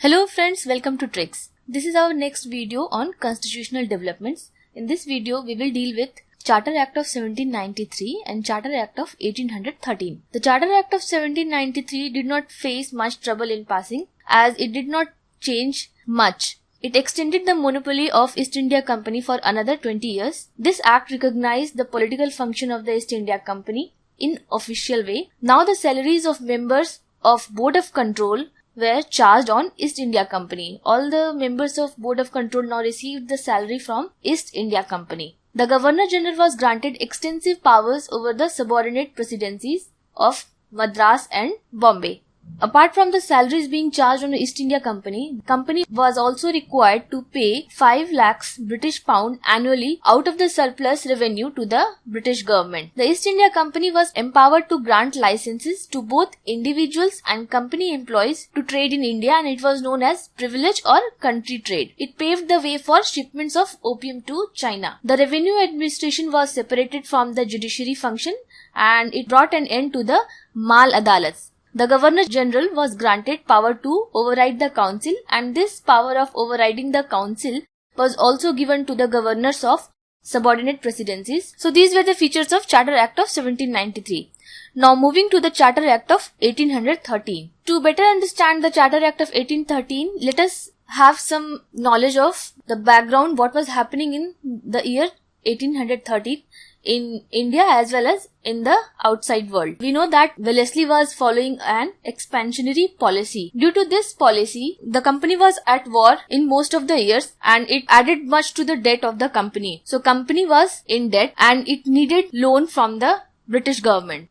Hello friends, welcome to Tricks. This is our next video on constitutional developments. In this video, we will deal with Charter Act of 1793 and Charter Act of 1813. The Charter Act of 1793 did not face much trouble in passing as it did not change much. It extended the monopoly of East India Company for another 20 years. This act recognized the political function of the East India Company in official way. Now the salaries of members of Board of Control were charged on East India Company. All the members of Board of Control now received the salary from East India Company. The Governor General was granted extensive powers over the subordinate presidencies of Madras and Bombay. Apart from the salaries being charged on the East India Company, the company was also required to pay 5 lakhs British pound annually out of the surplus revenue to the British government. The East India Company was empowered to grant licenses to both individuals and company employees to trade in India, and it was known as privilege or country trade. It paved the way for shipments of opium to China. The revenue administration was separated from the judiciary function and it brought an end to the Mal Adalats. The Governor General was granted power to override the council, and this power of overriding the council was also given to the governors of subordinate presidencies. So these were the features of Charter Act of 1793. Now moving to the Charter Act of 1813. To better understand the Charter Act of 1813, let us have some knowledge of the background, what was happening in the year 1813. In India as well as in the outside world. We know that Wellesley was following an expansionary policy. Due to this policy, the company was at war in most of the years and it added much to the debt of the company. So company was in debt and it needed loan from the British government.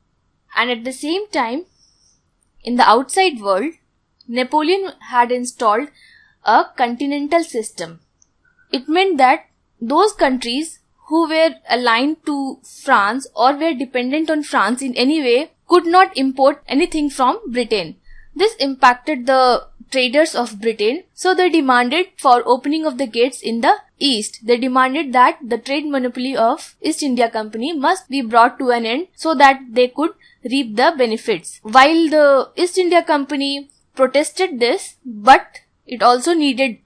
And at the same time, in the outside world, Napoleon had installed a continental system. It meant that those countries who were aligned to France or were dependent on France in any way could not import anything from Britain. This impacted the traders of Britain, so they demanded for opening of the gates in the east. They demanded that the trade monopoly of East India Company must be brought to an end so that they could reap the benefits. While the East India Company protested this, but it also needed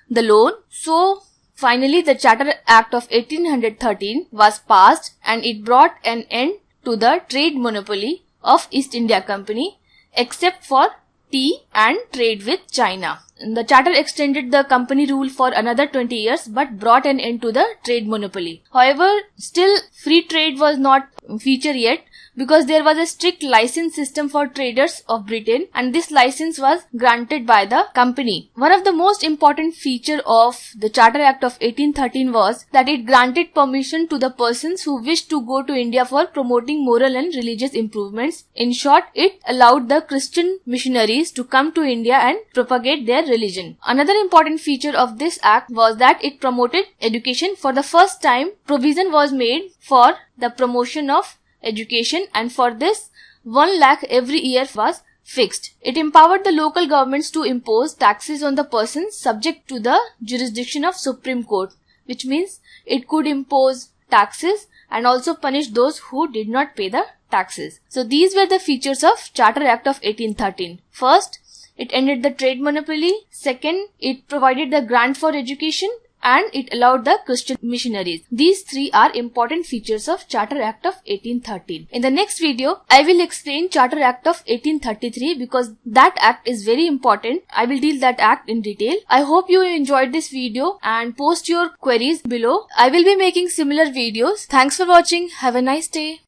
the loan, so finally, the Charter Act of 1813 was passed and it brought an end to the trade monopoly of East India Company except for tea and trade with China. The charter extended the company rule for another 20 years but brought an end to the trade monopoly. However, still free trade was not a feature yet because there was a strict license system for traders of Britain and this license was granted by the company. One of the most important feature of the Charter Act of 1813 was that it granted permission to the persons who wished to go to India for promoting moral and religious improvements. In short, it allowed the Christian missionaries to come to India and propagate their religion. Another important feature of this act was that it promoted education. For the first time, provision was made for the promotion of education, and for this 1 lakh every year was fixed. It empowered the local governments to impose taxes on the persons subject to the jurisdiction of Supreme Court, which means it could impose taxes and also punish those who did not pay the taxes. So these were the features of Charter Act of 1813. First, it ended the trade monopoly. Second, it provided the grant for education. And it allowed the Christian missionaries. These three are important features of Charter Act of 1813. In the next video, I will explain Charter Act of 1833 because that act is very important. I will deal that act in detail. I hope you enjoyed this video and post your queries below. I will be making similar videos. Thanks for watching. Have a nice day.